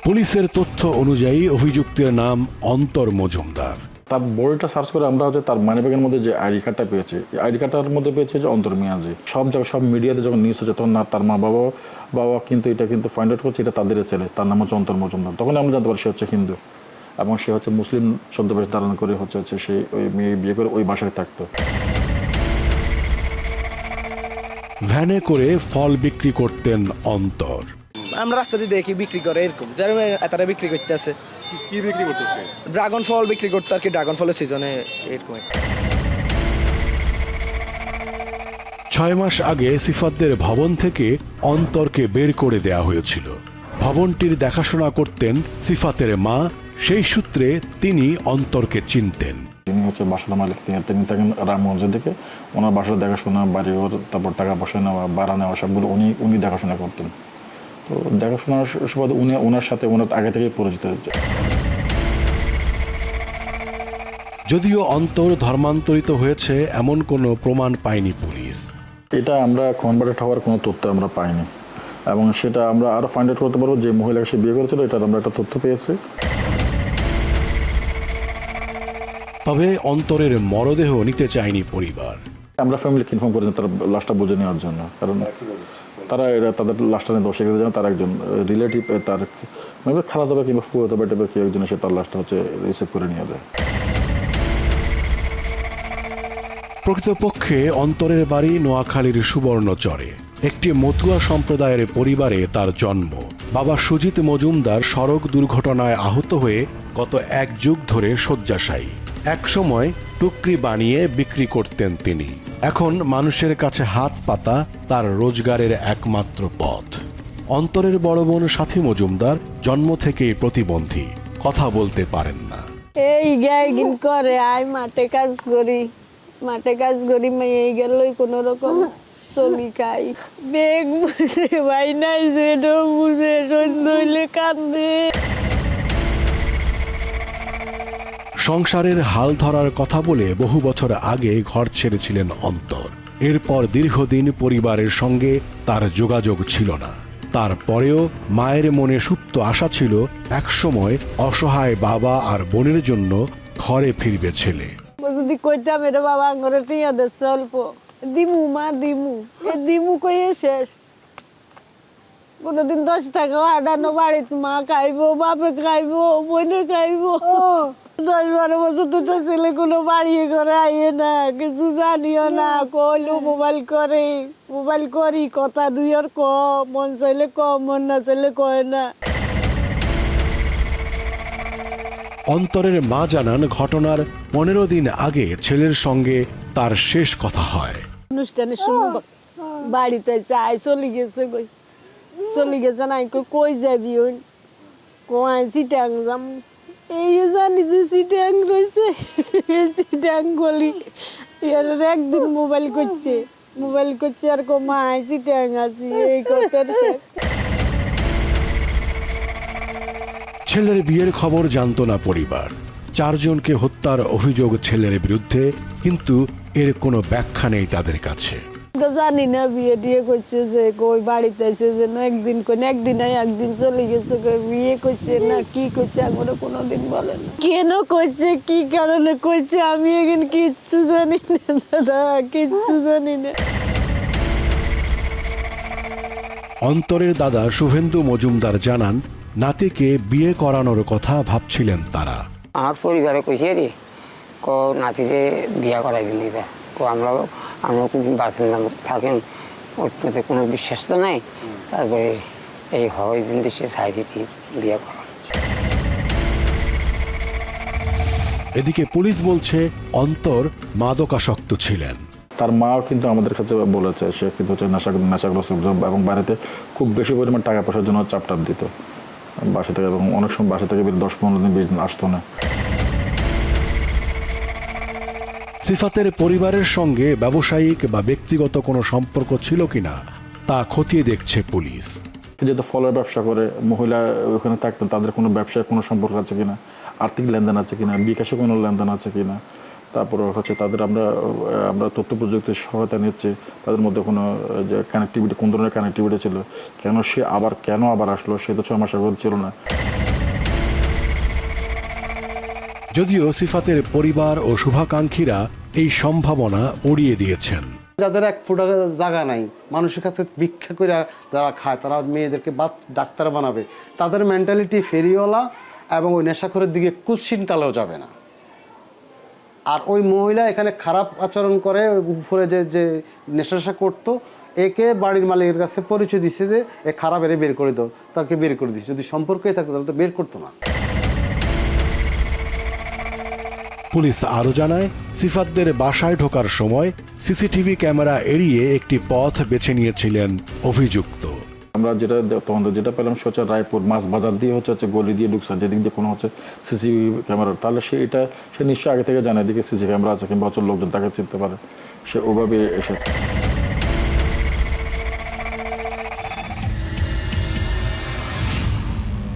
পুলিশের তথ্য অনুযায়ী অভিযুক্তের নাম অন্তর মজুমদার। তার বইটা সার্চ করে আমরা হচ্ছে তার মানিব্যাগের মধ্যে যে আইডি কার্ডটা পেয়েছি, আইডি কার্ডটার মধ্যে পেয়েছে যে অন্তর মিয়াজি। সব জায়গায় সব মিডিয়াতে যখন নিউজ হচ্ছে তখন না তার বাবা কিন্তু এটা কিন্তু ফাইন্ড আউট করছে এটা তাদের ছেলে, তার নাম হচ্ছে অন্তর মজুমদার। তখন আমরা জানতে পারি সে হচ্ছে হিন্দু এবং সে হচ্ছে মুসলিম ছদ্মবেশ ধারণ করে হচ্ছে সে ওই মেয়ে বিয়ে করে ওই বাসায় থাকতো। ভ্যানে করে ফল বিক্রি করতেন অন্তর। আমরা রাস্তাতে দেখি বিক্রি করে এরকম, যারা তারা বিক্রি করতে আছে। কি বিক্রি করতেছে? ড্রাগন ফল বিক্রি করতে আর কি, ড্রাগন ফলের সিজনে এরকম। 6 মাস আগে সিফাতদের ভবন থেকে অন্তরকে বের করে দেয়া হয়েছিল। ভবনটির দেখাশোনা করতেন সিফাতের মা, সেই সূত্রে তিনি অন্তরকে চিনতেন। তিনি হচ্ছে বাসার মালিক, তিনি থাকেন রামগঞ্জের দিকে। ওনার বাসার দেখাশোনা, বাড়িঘর, তারপর টাকা পয়সা নেওয়া, ভাড়া নেওয়া সবগুলো উনি দেখাশোনা করতেন। তো দেখাশোনার সুবাদে ওনার সাথে ওনার আগে থেকেই পরিচিত হয়েছে। যদিও অন্তর ধর্মান্তরিত হয়েছে এমন কোনো প্রমাণ পায়নি পুলিশ। এটা আমরা কনভার্টেড হওয়ার কোনো তথ্য আমরা পাইনি এবং সেটা আমরা আরও ফাইন্ড আউট করতে পারবো যে মহিলাকে সে বিয়ে করেছিল, এটার আমরা একটা তথ্য পেয়েছি। তবে অন্তরের মরদেহ নিতে চায়নি পরিবার। আমরা ফ্যামিলিকে ইনফর্ম করেছি তার লাশটা বুঝে নেওয়ার জন্য, কারণ তারা তাদের লাশটা নিয়ে দর্শক জানে তার একজন রিলেটিভ, তার খালাতো ভাই কিংবা ফুয়াতো ভাই টাইপের কেউ একজন এসে তার লাশটা হচ্ছে রিসিভ করে নিয়ে যায়। প্রকৃতপক্ষে অন্তরের বাড়ি নোয়াখালীর সুবর্ণচরে। একটি মতুয়া সম্প্রদায়ের পরিবারে তার জন্ম। বাবা সুজিত মজুমদার সড়ক দুর্ঘটনায় আহত হয়ে গত 1 যুগ ধরে শয্যাশায়ী। একসময় টুকরি বানিয়ে বিক্রি করতেন তিনি। এখন মানুষের কাছে হাত পাতা তার রোজগারের একমাত্র পথ। অন্তরের বড় বোন সাথী মজুমদার জন্ম থেকেই প্রতিবন্ধী, কথা বলতে পারেন না। এই গাইগিন করে আয় মাঠে কাজ করি মেয়ে গেলই কোনো রকম চলি খাই। বেগ বুঝে ভাই নাই যে বুঝে সন্ধ্যা হইলে কান্দে। সংসারের হাল ধরার কথা বলে বহু বছর আগে ঘর ছেড়েছিলেন অন্তর। এরপর দীর্ঘদিন পরিবারের সঙ্গে তার যোগাযোগ ছিল না। তারপরেও মায়ের মনে সুপ্ত আশা ছিল একসময় অসহায় বাবা আর বোনের জন্য ঘরে ফিরবে ছেলে। যদি কইতাম এটা বাবা আঙ্গরে টিয়া দিচ্ছে অল্প, দিমু মা দিমু কইয়ে শেষ। কোনদিন 10 টাকা আডানো বাড়িতে মা খাইবো, বাপে খাইবো, বোনে খাইবো। 10-12 বছর দুটো ছেলে কোনো বাড়িয়ে ঘরে আইয়ে না, কিছু জানিও না। কইলো মোবাইল করি কথা দুই আর ক, মন চাইলে ক, মন না চাইলে কয় না। অন্তরের মা জানান ঘটনার 15 দিন আগে ছেলের সঙ্গে তার শেষ কথা হয়। অনুষ্ঠানের সময় বাড়িতে চাই চলে গেছে না, কই যাবি? কই চিটাং যাম। এই জানি যে চিটাং রয়েছে, চিটাং বলি। এর একদিন মোবাইল করছে আর মাই চিটাং আছি, এই কথার শেষ। ছেলের বিয়ের খবর জানতো না পরিবার। 4 জনকে হত্যার অভিযোগ ছেলের বিরুদ্ধে, কিন্তু এর কোনো ব্যাখ্যা নেই তাদের কাছে। জানি না বিয়ে টিয়ে করছে যে কই বাড়িতে এসে যে একদিন চলে গেছে, বিয়ে করছে না কি করছে আমরা কোনোদিন বলে না। কেন করছে, কি কারণে করছে আমি এখন কিচ্ছু জানি না দাদা, কিচ্ছু জানি না। অন্তরের দাদা শুভেন্দু মজুমদার জানান নাতিকে বিয়ে করানোর কথা ভাবছিলেন তারা। আমার পরিবারে কইছে রে নাতিকে বিয়ে করাই দিলি, আমরা কোনদিন বাঁচেন না থাকেন, ওর মধ্যে কোনো বিশ্বাস তো নাই। তারপরে এই হয় দিন দেশে ছাই দিতে বিয়ে করা। এদিকে পুলিশ বলছে অন্তর মাদকাসক্ত ছিলেন। তার মাও কিন্তু আমাদের কাছে বলেছে সে কিন্তু হচ্ছে নেশাগ্রস্ত এবং বাড়িতে খুব বেশি পরিমাণ টাকা পয়সার জন্য চাপটাপ দিত বাসা থেকে, এবং অনেক সময় বাসা থেকে 10-15 দিন 20 দিন আসতো না। সিফাতের পরিবারের সঙ্গে ব্যবসায়িক বা ব্যক্তিগত কোনো সম্পর্ক ছিল কিনা তা খতিয়ে দেখছে পুলিশ। যেহেতু ফলের ব্যবসা করে মহিলা ওখানে থাকতেন, তাদের কোনো ব্যবসায় কোনো সম্পর্ক আছে কিনা, আর্থিক লেনদেন আছে কিনা, বিকাশে কোনো লেনদেন আছে কিনা, তারপরে হচ্ছে তাদের আমরা তথ্য প্রযুক্তির সহায়তা নিচ্ছি, তাদের মধ্যে কোনো যে কানেক্টিভিটি, কোন ধরনের কানেক্টিভিটি ছিল, কেন আবার আসলো, সে তো 6 মাস আগে ছিল না। যদিও সিফাতের পরিবার ও শুভাকাঙ্ক্ষীরা এই সম্ভাবনা উড়িয়ে দিয়েছেন। যাদের এক ফোঁটা জায়গা নাই, মানুষের কাছে ভিক্ষা করে যারা খায়, তারা মেয়েদেরকে ডাক্তার বানাবে, তাদের মেন্টালিটি ফেরিওয়ালা এবং ওই নেশাখোরের দিকে কুৎসিন কালেও যাবে না। আর ওই মহিলা এখানে খারাপ আচরণ করে, উপরে যে নেশা করতো, একে বাড়ির মালিকের কাছে পরিচয় দিচ্ছে যে এ খারাপ, এর বের করে দাও, তাকে বের করে দিচ্ছে। যদি সম্পর্কই থাকতো তাহলে তো বের করতো না। পুলিশ আরও জানায়, সিফাতদের বাসায় ঢোকার সময় সিসিটিভি ক্যামেরা এড়িয়ে একটি পথ বেছে নিয়েছিলেন অভিযুক্ত। আমরা যেটা পেলাম সে হচ্ছে রায়পুর মাছ বাজার দিয়ে হচ্ছে গলি দিয়ে ঢুকছে, যেদিক দিয়ে কোনো হচ্ছে সিসিটিভি ক্যামেরা, তাহলে সে নিশ্চয়ই আগে থেকে জানে এদিকে সিসি ক্যামেরা আছে কিংবা হচ্ছে লোকজন তাকে চিনতে পারে, সে ওভাবে এসেছে।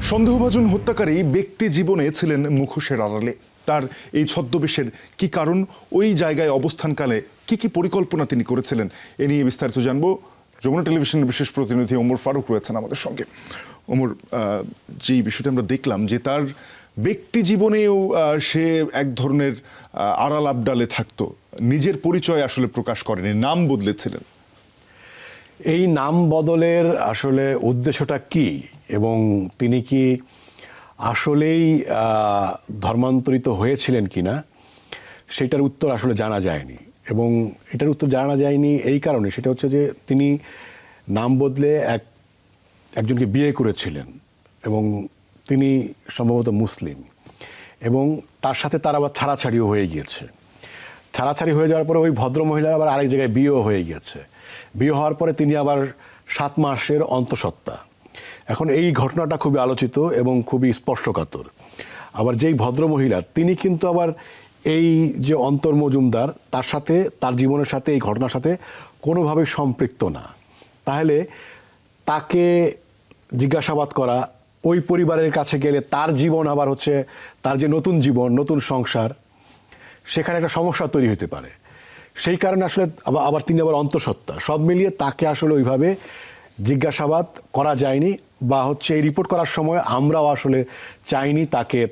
সন্দেহভাজন হত্যাকারী ব্যক্তি জীবনে ছিলেন মুখোশের আড়ালে। তার এই ছদ্মবেশের কি কারণ, ওই জায়গায় অবস্থানকালে কি পরিকল্পনা তিনি করেছিলেন, এ নিয়ে বিস্তারিত জানবো। যমুনা টেলিভিশনের বিশেষ প্রতিনিধি ওমর ফারুক রয়েছেন আমাদের সঙ্গে। ওমর, যেই বিষয়টা আমরা দেখলাম যে তার ব্যক্তি জীবনেও সে এক ধরনের আড়াল আবডালে থাকতো, নিজের পরিচয় আসলে প্রকাশ করেনি, নাম বদলেছিলেন। এই নাম বদলের আসলে উদ্দেশ্যটা কি এবং তিনি কি আসলেই ধর্মান্তরিত হয়েছিলেন কিনা সেটার উত্তর আসলে জানা যায়নি। এবং এটার উত্তর জানা যায়নি এই কারণে, সেটা হচ্ছে যে তিনি নাম বদলে একজনকে বিয়ে করেছিলেন এবং তিনি সম্ভবত মুসলিম, এবং তার সাথে তার আবার ছাড়াছাড়িও হয়ে গিয়েছে। ছাড়াছাড়ি হয়ে যাওয়ার পরে ওই ভদ্রমহিলার আবার আরেক জায়গায় বিয়েও হয়ে গিয়েছে। বিয়ে হওয়ার পরে তিনি আবার 7 মাসের অন্তঃসত্ত্বা। এখন এই ঘটনাটা খুবই আলোচিত এবং খুবই স্পর্শকাতর। আবার যেই ভদ্রমহিলা, তিনি কিন্তু আবার এই যে অন্তর মজুমদার, তার সাথে, তার জীবনের সাথে, এই ঘটনার সাথে কোনোভাবেই সম্পৃক্ত না। তাহলে তাকে জিজ্ঞাসাবাদ করা, ওই পরিবারের কাছে গেলে তার জীবন আবার হচ্ছে, তার যে নতুন জীবন, নতুন সংসার, সেখানে একটা সমস্যা তৈরি হতে পারে। সেই কারণে আসলে আবার তিনি আবার অন্তঃসত্ত্বা, সব মিলিয়ে তাকে আসলে ওইভাবে জিজ্ঞাসাবাদ করা যায়নি, বা হচ্ছে এই রিপোর্ট করার সময় আমরাও আসলে চাইনি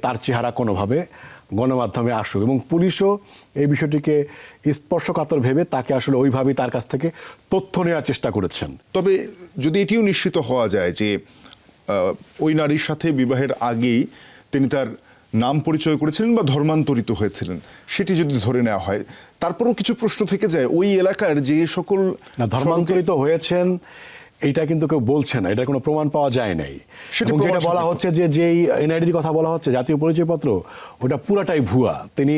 তার চেহারা কোনোভাবে গণমাধ্যমে আসুক, এবং পুলিশও এই বিষয়টিকে স্পর্শকাতর ভেবে তাকে আসলে ওইভাবেই তার কাছ থেকে তথ্য নেওয়ার চেষ্টা করেছেন। তবে যদি এটিও নিশ্চিত হওয়া যায় যে ওই নারীর সাথে বিবাহের আগেই তিনি তার নাম পরিচয় করেছিলেন বা ধর্মান্তরিত হয়েছিলেন, সেটি যদি ধরে নেওয়া হয়, তারপরও কিছু প্রশ্ন থেকে যায়। ওই এলাকার যে সকল ধর্মান্তরিত হয়েছেন এইটা কিন্তু কেউ বলছে না, এটা কোনো প্রমাণ পাওয়া যায় নাই। এবং যেটা বলা হচ্ছে যে যেই এনআইডির কথা বলা হচ্ছে, জাতীয় পরিচয়পত্র, ওটা পুরাটাই ভুয়া। তিনি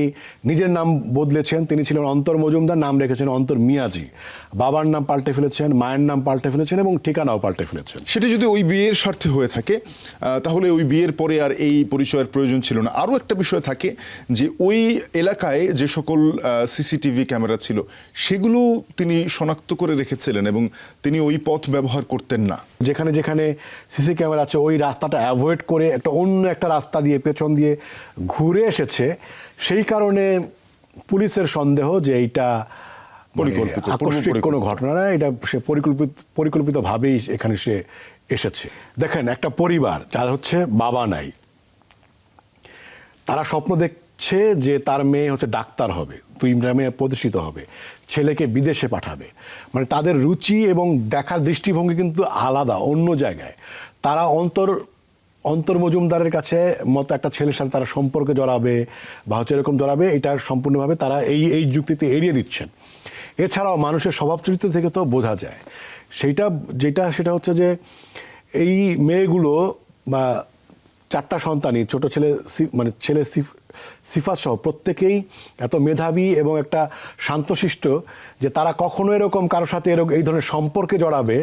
নিজের নাম বদলেছেন, তিনি ছিলেন অন্তর মজুমদার, নাম রেখেছেন অন্তর মিয়াজি, বাবার নাম পাল্টে ফেলেছেন, মায়ের নাম পাল্টে ফেলেছেন এবং ঠিকানাও পাল্টে ফেলেছেন। সেটি যদি ওই বিয়ের স্বার্থে হয়ে থাকে তাহলে ওই বিয়ের পরে আর এই পরিচয়ের প্রয়োজন ছিল না। আরও একটা বিষয় থাকে যে ওই এলাকায় যে সকল সিসিটিভি ক্যামেরা ছিল সেগুলো তিনি শনাক্ত করে রেখেছিলেন এবং তিনি ওই পথ ব্যবহার করতেন না। যেখানে যেখানে সিসি ক্যামেরা আছে ওই রাস্তাটা অ্যাভয়েড করে অন্য একটা রাস্তা দিয়ে পেছন দিয়ে ঘুরে এসেছে। সেই কারণে পুলিশের সন্দেহ যে এইটা আকস্মিক কোনো ঘটনা না, এটা সে পরিকল্পিতভাবেই এখানে সে এসেছে। দেখেন, একটা পরিবার যার হচ্ছে বাবা নাই, তারা স্বপ্ন দেখছে যে তার মেয়ে হচ্ছে ডাক্তার হবে, 2 মেয়ে প্রতিষ্ঠিত হবে, ছেলেকে বিদেশে পাঠাবে। মানে তাদের রুচি এবং দেখার দৃষ্টিভঙ্গি কিন্তু আলাদা, অন্য জায়গায়। তারা অন্তর মজুমদারের কাছে মতো একটা ছেলের সাথে তারা সম্পর্কে জড়াবে বা হচ্ছে এরকম জড়াবে, এটা সম্পূর্ণভাবে তারা এই যুক্তিতে এড়িয়ে দিচ্ছেন। এছাড়াও মানুষের স্বভাব চরিত্র থেকে তো বোঝা যায় সেটা হচ্ছে যে এই মেয়েগুলো বা 4টা সন্তানই, ছোট ছেলে সিফাত সহ প্রত্যেকেই এত মেধাবী এবং একটা শান্তশিষ্ট যে তারা কখনো এরকম কারোর সাথে এই ধরনের সম্পর্কে জড়াবে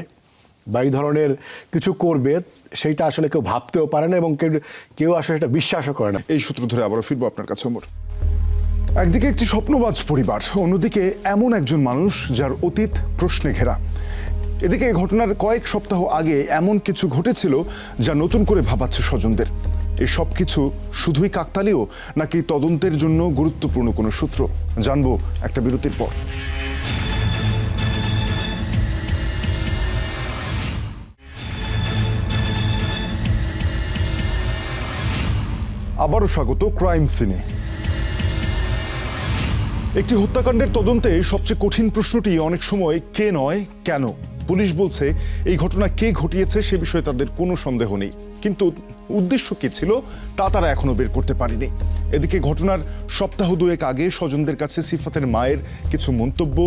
বা এই ধরনের কিছু করবে, সেইটা আসলে কেউ ভাবতেও পারে না এবং কেউ আসলে এটা বিশ্বাসও করে না। এই সূত্র ধরে আবারও ফিরবো আপনার কাছে ওমর। একদিকে একটি স্বপ্নবাজ পরিবার, অন্যদিকে এমন একজন মানুষ যার অতীত প্রশ্নে ঘেরা। এদিকে ঘটনার কয়েক সপ্তাহ আগে এমন কিছু ঘটেছিল যা নতুন করে ভাবাচ্ছে স্বজনদের। এই সব কিছু শুধুই কাকতালীয় নাকি তদন্তের জন্য গুরুত্বপূর্ণ কোনো সূত্র, জানবো একটা বিরতির পর। আবারও স্বাগত ক্রাইম সিনে। একটি হত্যাকাণ্ডের তদন্তে সবচেয়ে কঠিন প্রশ্নটি অনেক সময় কে নয় কেন। পুলিশ বলছে এই ঘটনা কে ঘটিয়েছে সে বিষয়ে তাদের কোনো সন্দেহ নেই, কিন্তু উদ্দেশ্য কি ছিল তা তারা এখনো বের করতে পারেনি। এদিকে ঘটনার সপ্তাহ দুয়েক আগে স্বজনদের কাছে সিফাতের মায়ের কিছু মন্তব্য,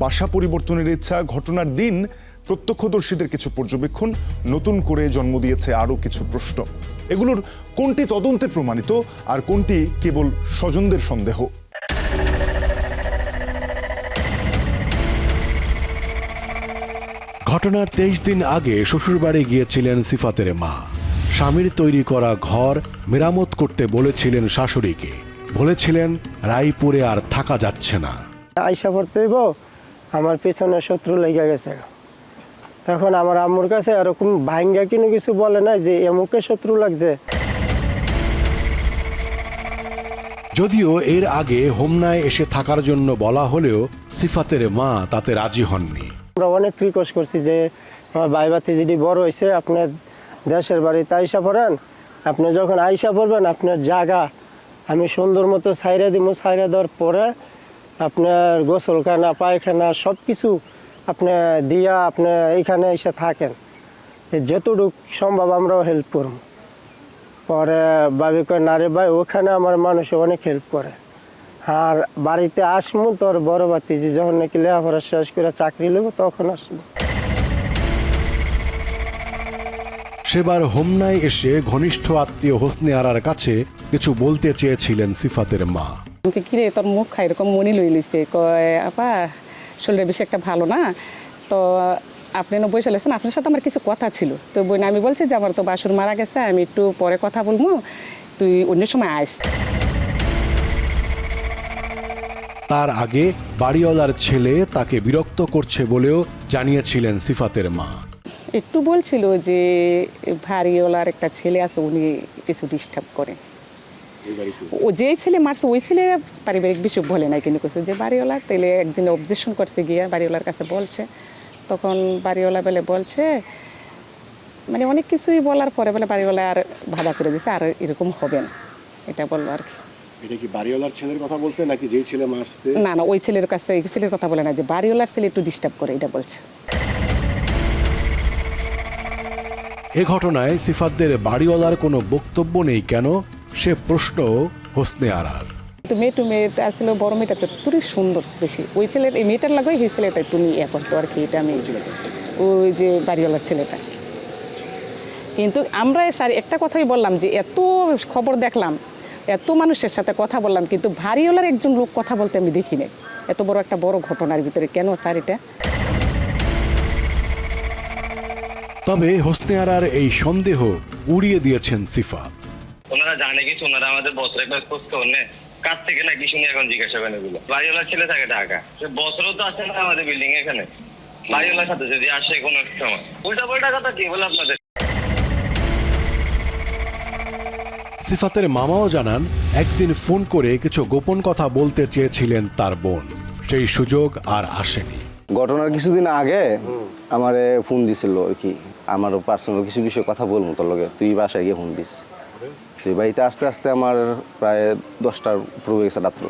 বাসা পরিবর্তনের ইচ্ছা, ঘটনার দিন প্রত্যক্ষদর্শীদের কিছু পর্যবেক্ষণ নতুন করে জন্ম দিয়েছে আরও কিছু প্রশ্ন। এগুলোর কোনটি তদন্তে প্রমাণিত আর কোনটি কেবল স্বজনদের সন্দেহ? ঘটনার 23 দিন আগে শ্বশুরবাড়ি গিয়েছিলেন সিফাতের মা। স্বামীর তৈরি করা ঘর মেরামত করতে বলেছিলেন শাশুড়িকে। বলেছিলেন রায়পুরে আর থাকা যাচ্ছে না। আইসা পড়তে হইব, আমার পেছনে শত্রু লেগে গেছে। তখন আমার আম্মুর কাছে এরকম ভাঙ্গা কোনো কিছু বলে না যে এমুকে শত্রু লাগছে। যদিও এর আগে হোমনায় এসে থাকার জন্য বলা হলেও সিফাতের মা তাতে রাজি হননি। আমরা অনেক রিকোয়েস্ট করছি যে আমার ভাই ভাতি যদি বড় হয়েছে আপনার দেশের বাড়িতে আইসা পড়েন, আপনি যখন আইসা পড়বেন আপনার জায়গা আমি সুন্দর মতো ছাইরা দিব, ছাইরা দেওয়ার পরে আপনার গোসলখানা পায়খানা সব কিছু আপনি দিয়া আপনি এখানে এসে থাকেন, যতটুকু সম্ভব আমরাও হেল্প করব। পরে ভাবি কয় না রে ভাই, ওখানে আমার মানুষে অনেক হেল্প করে, আর বাড়িতে আসমু তোর বড় ভাতিজি যখন নাকি লেখাপড়া শেষ করে চাকরি নেব তখন আসবো। সেবার হোমনায় এসে ঘনিষ্ঠ আত্মীয় হোসনে আরার কাছে কিছু বলতে চেয়েছিলেন সিফাতের মা। কিরে তোর মুখ এরকম মনি লই লইছে, কয় আপা শরীরের বেশি একটা ভালো না, তো আপনি বসে লেছেন, আপনার সাথে আমার কিছু কথা ছিল। তো বোন আমি বলছি যে আমার তো বাসুর মারা গেছে, আমি একটু পরে কথা বলবো, তুই অন্য সময় আইস। তার আগে বাড়িওয়ালার ছেলে তাকে বিরক্ত করছে বলেও জানিয়েছিলেন সিফাতের মা। একটু বলছিল যে ভারিওয়ালার একটা ছেলে আছে, উনি কিছু ডিস্টার্ব করে। ও যেই ছেলে মারছে ওই ছেলে পারিবারিক বিষয় বলে নাই, কিন্তু কিছু যে বাড়িওয়ালা তাইলে একদিন অবজেকশন করছে গিয়া বাড়িওয়ালার কাছে বলছে, তখন বাড়িওয়ালা বলে বলছে মানে অনেক কিছুই বলার পরে বলে বাড়িওয়ালা আর ভাড়া করে দিছে, আর এরকম হবে না, এটা বললো আর কি। এটা কি বাড়িওয়ালার ছেলের কথা বলছে নাকি যেই ছেলে মারছে? না না, ওই ছেলের কাছে এই ছেলের কথা বলে না, যে বাড়িওয়ালার ছেলে একটু ডিস্টার্ব করে এটা বলছে। এ ঘটনায় সিফাতদের বাড়িওয়ালার কোনো বক্তব্য নেই কেন, সে প্রশ্ন হোসনে আরার। তো মেয়েতে আসলে বড় মেয়েটা তো তুই সুন্দর বেশি, ওই ছেলের এই মেয়েটার লাগে এই ছেলেটা একটু নিয়ে করতো আর কি, এটা আমি ওই যে বাড়িওয়ালার ছেলেটা। কিন্তু আমরা স্যার একটা কথাই বললাম যে এত খবর দেখলাম, এত মানুষের সাথে কথা বললাম, কিন্তু বাড়িওয়ালার একজন লোক কথা বলতে আমি দেখি নাই। এত বড় একটা বড় ঘটনার ভিতরে কেন স্যার এটা? তবে হোসনে আরার এই সন্দেহ উড়িয়ে দিয়েছেন সিফাত। ওনারা জানে কিছু, ওনারা আমাদের বছর একবার খোঁজ খবর নেয়, কার থেকে নাকি শুনে এখন জিজ্ঞাসা করেন এগুলো। বাড়িওয়ালার ছেলে থাকে ঢাকা, বছরও তো আসে না আমাদের বিল্ডিং এখানে, বাড়িওয়ালার সাথে যদি আসে কোনো সময় উল্টা পাল্টা কথা কি বলে আপনাদের। সিফাতের মামাও জানান একদিন ফোন করে কিছু গোপন কথা বলতে চেয়েছিলেন তার বোন, সেই সুযোগ আর আসেনি। ঘটনার কিছুদিন আগে আমারে ফোন দিছিল আর কি, আমারও পার্সোনাল কিছু বিষয়ে কথা বলবো তোর লগে, তুই বাসায় গিয়ে ফোন দিস। তুই বাড়িতে আসতে আসতে আমার প্রায় 10টার উপর হয়ে গেছে রাত্র,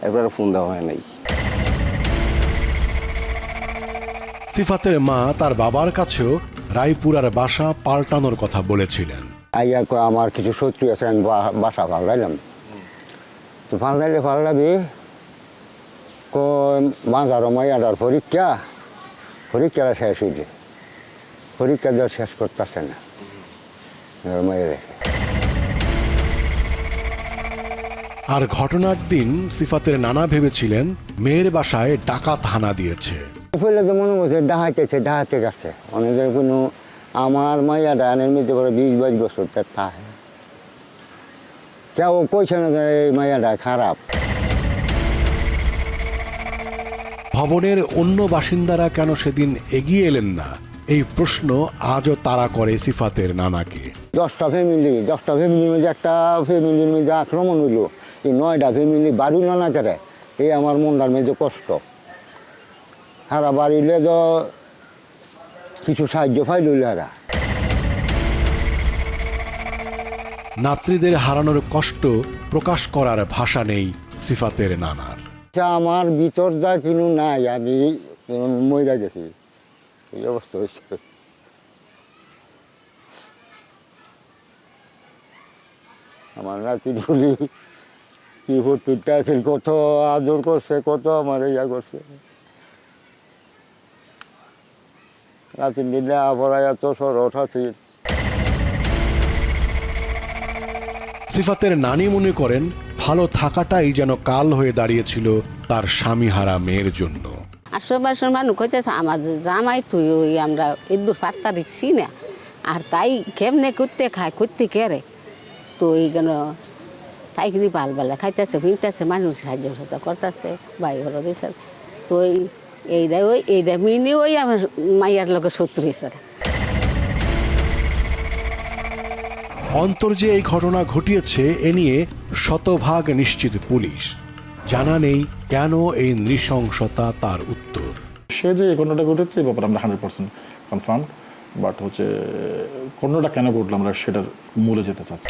এরপরে ফোন দেওয়া হয় নাই। সিফাতের মা তার বাবার কাছেও রায়পুরার বাসা পাল্টানোর কথা বলেছিলেন। আইয়া আমার কিছু শত্রু আছে, আমি বাসা পাল্টাইলাম। তো পাল্টাবি মাঝারো মাইয়াটার পরীক্ষাটা শেষ হইলে পরীক্ষা দেওয়া শেষ করতেছে না, মাইয়া রেখে। আর ঘটনার দিন সিফাতের নানা ভেবেছিলেন মেয়ের বাসায় ডাকাত হানা দিয়েছে। পড়লে তো মনে হচ্ছে ডাহাতে গেছে অনেকের কোনো, আমার মাইয়া ডানের মধ্যে পরে 20-22 বছর তার থাকে, কেউ কইছে না এই মাইয়াটা খারাপ। ভবনের অন্য বাসিন্দারা কেন সেদিন এগিয়ে এলেন না, এই প্রশ্ন আজও তাড়া করে সিফাতের নানাকে। 10টা ফ্যামিলির মধ্যে একটা ফ্যামিলির মধ্যে আক্রমণ হইল, এই 9টা ফ্যামিলি বাড়ি না করে, এই আমার মনটার মধ্যে কষ্ট। হারা বাড়িলে তো কিছু সাহায্য পাইল হারা। নাতৃদের হারানোর কষ্ট প্রকাশ করার ভাষা নেই সিফাতের নানার। আমার ভিতর যা কিনু নাই, আমি মইরা গেছি, এই অবস্থা হয়েছে। আমার নাতিগুলি কি ফুটপিটটা আছে, কত আদর করছে, কত আমার ইয়া করছে। নাতির দিলে আবরা এত সরট আছে। সিফাতের নানি মনে করেন ভালো থাকাটাই যেন কাল হয়ে দাঁড়িয়েছিল তার স্বামীহারা মেয়ের জন্য। আশেপাশের মানুষ কইতেছে আমার জামাই তুই ওই আমরা ইঁদুর পাত্তা দিচ্ছি না, আর তাই কেমনে করতে খায়, করতে কেড়ে, তো এইখানে তাই কিন্তু পালবেলা খাইতেছে, ফিরতেছে, মানুষ সাহায্য সাথে করতেছে, ভাই হলো দিচ্ছে। তো এইটা মিনি ওই আমার মাইয়ার লোকের শত্রু হিসেবে। অন্তর যে এই ঘটনা ঘটিয়েছে এ নিয়ে শতভাগ নিশ্চিত পুলিশ। জানা নেই কেন এই নৃশংসতা, তার উত্তর। সে যে এই ঘটনাটা ঘটেছে এই ব্যাপারে আমরা 100% কনফার্ম, বাট হচ্ছে ঘটনাটা কেন ঘটলো আমরা সেটার মূলে যেতে চাচ্ছি।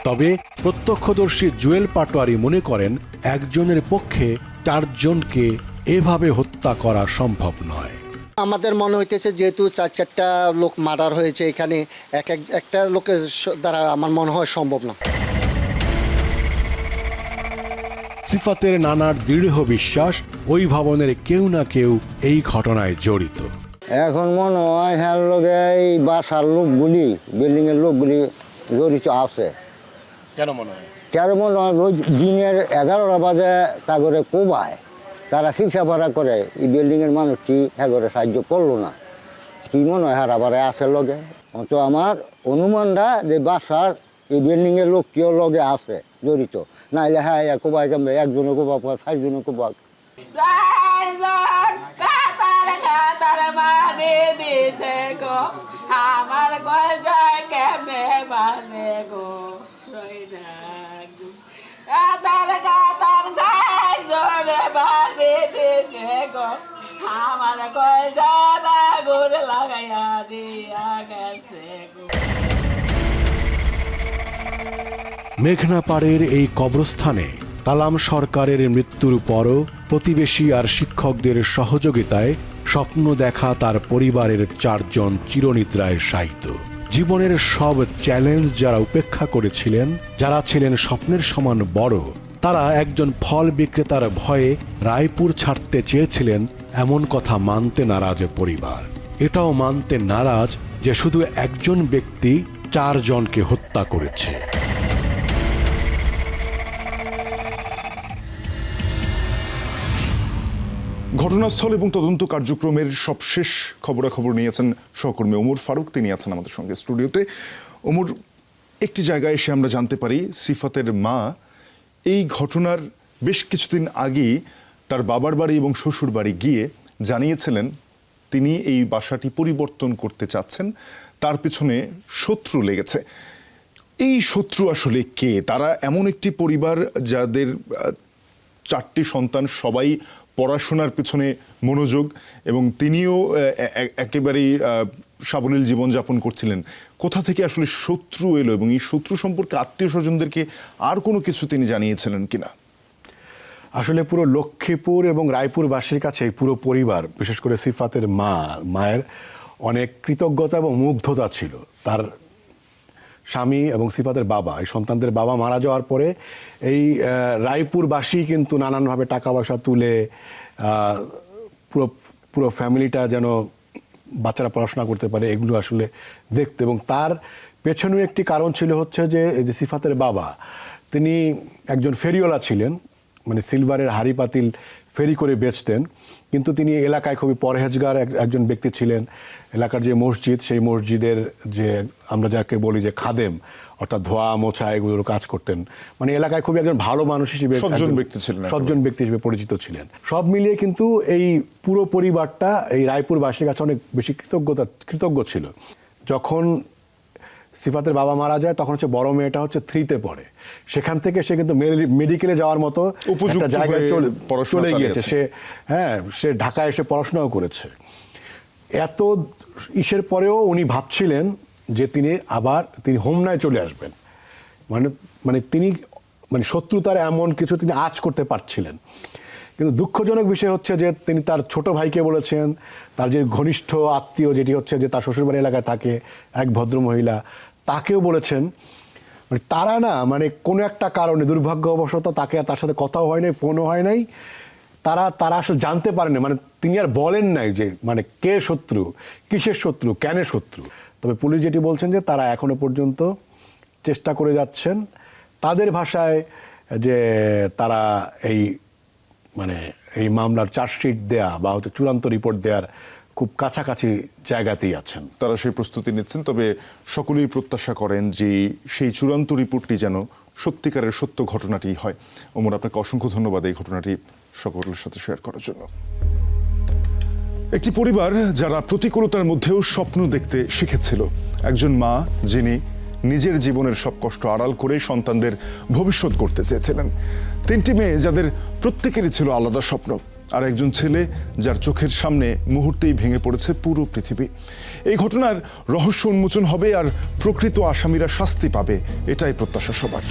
তবে প্রত্যক্ষদর্শী জুয়েল পাটোয়ারি মনে করেন একজনের পক্ষে 4 জনকে এভাবে হত্যা করা সম্ভব নয়। আমাদের মনে হইতেছে যেহেতু 4-4টা লোক মার্ডার হয়েছে এখানে, একটা লোকের দ্বারা আমার মনে হয় সম্ভব না। সিফাতের নানার দৃঢ় বিশ্বাস ওই ভবনের কেউ না কেউ এই ঘটনায় জড়িত। এখন মনে হয় হ্যাঁ লোকে এই বাসার লোকগুলি, বিল্ডিংয়ের লোকগুলি জড়িত আছে। কেন মনে হয়? কেন মনে হয় রোজ দিনের 11টা বাজে তাগরে কোবায়, তারা শিক্ষা পড়া করে, এই বিল্ডিংয়ের মানুষটি এগরে সাহায্য করলো না। কি মনে হয় হারাবারে আছে লগে? তো আমার অনুমানটা যে বাসার এই বিল্ডিংয়ের লোকটিও লগে আছে জড়িত, নাইলে হ্যাঁ কোবাই কেমবে, একজনে কোবাক, 4 জনে কোবাক। আমার গজায় কেমনে বাজে গো, কাতার কাতার যাই জোরে বাজে দিছে গো, আমার গজাটা ঘুরে লাগাইয়া দিয়া গেছে গো। মেঘনা পাড়ের এই কবরস্থানে কালাম সরকারের মৃত্যুর পরও প্রতিবেশী আর শিক্ষকদের সহযোগিতায় স্বপ্ন দেখা তার পরিবারের 4 জন চিরনিদ্রায় শায়িত। জীবনের সব চ্যালেঞ্জ যারা উপেক্ষা করেছিলেন, যারা ছিলেন স্বপ্নের সমান বড়, তারা একজন ফল বিক্রেতার ভয়ে রায়পুর ছাড়তে চেয়েছিলেন, এমন কথা মানতে নারাজ পরিবার। এটাও মানতে নারাজ যে শুধু একজন ব্যক্তি 4 জনকে হত্যা করেছে। ঘটনাস্থল এবং তদন্ত কার্যক্রমের সবশেষ খবরাখবর নিয়েছেন সহকর্মী ওমর ফারুক, তিনি আছেন আমাদের সঙ্গে স্টুডিওতে। ওমর, একটি জায়গায় এসে আমরা জানতে পারি সিফাতের মা এই ঘটনার বেশ কিছুদিন আগেই তার বাবার বাড়ি এবং শ্বশুর বাড়ি গিয়ে জানিয়েছিলেন তিনি এই বাসাটি পরিবর্তন করতে চাচ্ছেন, তার পিছনে শত্রু লেগেছে। এই শত্রু আসলে কে? তারা এমন একটি পরিবার যাদের 4টি সন্তান, সবাই পড়াশোনার পিছনে মনোযোগ, এবং তিনিও একেবারেই সাবলীল জীবনযাপন করছিলেন। কোথা থেকে আসলে শত্রু এলো এবং এই শত্রু সম্পর্কে আত্মীয় স্বজনদেরকে আর কোনো কিছু তিনি জানিয়েছিলেন কিনা? আসলে পুরো লক্ষ্মীপুর এবং রায়পুরবাসীর কাছে পুরো পরিবার, বিশেষ করে সিফাতের মায়ের অনেক কৃতজ্ঞতা এবং মুগ্ধতা ছিল। তার স্বামী এবং সিফাতের বাবা, এই সন্তানদের বাবা মারা যাওয়ার পরে এই রায়পুরবাসী কিন্তু নানানভাবে টাকা পয়সা তুলে পুরো পুরো ফ্যামিলিটা যেন বাচ্চারা পড়াশোনা করতে পারে এগুলো আসলে দেখতে। এবং তার পেছনেও একটি কারণ ছিল হচ্ছে যে এই যে সিফাতের বাবা, তিনি একজন ফেরিওয়ালা ছিলেন, মানে সিলভারের হাড়ি পাতিল ফেরি করে বেচতেন, কিন্তু তিনি এলাকায় খুবই পরহেজগার একজন ব্যক্তি ছিলেন। এলাকার যে মসজিদ, সেই মসজিদের যে আমরা যাকে বলি যে খাদেম, অর্থাৎ ধোয়া মোছা এগুলোর কাজ করতেন। মানে এলাকায় খুবই একজন ভালো মানুষ হিসেবে, সজ্জন ব্যক্তি ছিলেন, সজ্জন ব্যক্তি হিসেবে পরিচিত ছিলেন। সব মিলিয়ে কিন্তু এই পুরো পরিবারটা এই রায়পুরবাসীর কাছে অনেক বেশি কৃতজ্ঞ ছিল। যখন সিফাতের বাবা মারা যায় তখন হচ্ছে বড় মেয়েটা হচ্ছে 3তে পড়ে। সেখান থেকে সে কিন্তু মেডিকেলে যাওয়ার মতো একটা জায়গায় চলে গিয়েছে। সে ঢাকায় এসে পড়াশোনাও করেছে। এত ইসের পরেও উনি ভাবছিলেন যে তিনি হোমনায় চলে আসবেন। মানে তিনি শত্রুতার এমন কিছু তিনি আঁচ করতে পারছিলেন। কিন্তু দুঃখজনক বিষয় হচ্ছে যে তিনি তার ছোট ভাইকে বলেছেন, তার যে ঘনিষ্ঠ আত্মীয় যেটি হচ্ছে যে তার শ্বশুরবাড়ি এলাকায় থাকে এক ভদ্রমহিলা, তাকেও বলেছেন। তারা না কোনো একটা কারণে দুর্ভাগ্যবশত তার সাথে কথাও হয় নাই, ফোনও হয় নাই, তারা আসলে জানতে পারেনি। তিনি আর বলেন নাই যে কে শত্রু, কিসের শত্রু, কেন শত্রু। তবে পুলিশ যেটি বলছেন যে তারা এখনো পর্যন্ত চেষ্টা করে যাচ্ছেন। তাদের ভাষায় যে তারা এই মামলার চার্জশিট দেয়া বা হচ্ছে চূড়ান্ত রিপোর্ট দেওয়ার খুব কাছাকাছি জায়গাতেই আছেন, তারা সেই প্রস্তুতি নিচ্ছেন। তবে সকলেই প্রত্যাশা করেন যে সেই চূড়ান্ত রিপোর্টটি যেন সত্যিকারের সত্য ঘটনাটি হয়। ওমর, আপনাকে অসংখ্য ধন্যবাদ এই ঘটনাটি সকলের সাথে শেয়ার করার জন্য। একটি পরিবার যারা প্রতিকূলতার মধ্যেও স্বপ্ন দেখতে শিখেছিল, একজন মা যিনি নিজের জীবনের সব কষ্ট আড়াল করে সন্তানদের ভবিষ্যৎ করতে চেয়েছিলেন, 3টি মেয়ে যাদের প্রত্যেকেরই ছিল আলাদা স্বপ্ন, আর একজন ছেলে যার চোখের সামনে মুহূর্তেই ভেঙে পড়েছে পুরো পৃথিবী। এই ঘটনার রহস্য উন্মোচন হবে আর প্রকৃত আসামিরা শাস্তি পাবে, এটাই প্রত্যাশা সবার।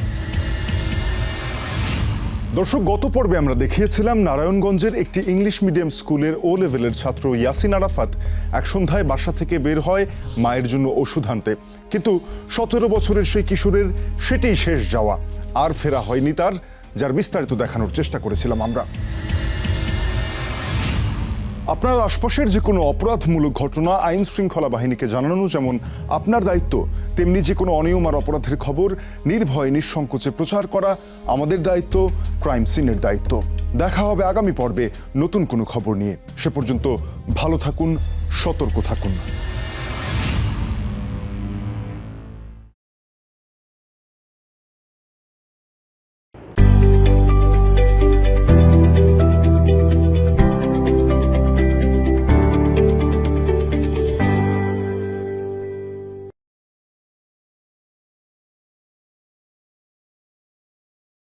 দর্শক, গত পর্বে আমরা দেখিয়েছিলাম নারায়ণগঞ্জের একটি ইংলিশ মিডিয়াম স্কুলের ও লেভেলের ছাত্র ইয়াসিন আরাফাত এক সন্ধ্যায় বাসা থেকে বের হয় মায়ের জন্য ওষুধ আনতে। কিন্তু 17 বছরের সেই কিশোরের সেটাই শেষ যাওয়া, আর ফেরা হয়নি তার, যার বিস্তারিত দেখানোর চেষ্টা করেছিলাম আমরা। আপনার আশপাশের যে কোনো অপরাধমূলক ঘটনা আইন শৃঙ্খলা বাহিনীকে জানানো যেমন আপনার দায়িত্ব, তেমনি যে কোনো অনিয়ম আর অপরাধের খবর নির্ভয়ে নিঃসংকোচে প্রচার করা আমাদের দায়িত্ব, ক্রাইম সিনের দায়িত্ব। দেখা হবে আগামী পর্বে নতুন কোনো খবর নিয়ে। সে পর্যন্ত ভালো থাকুন, সতর্ক থাকুন।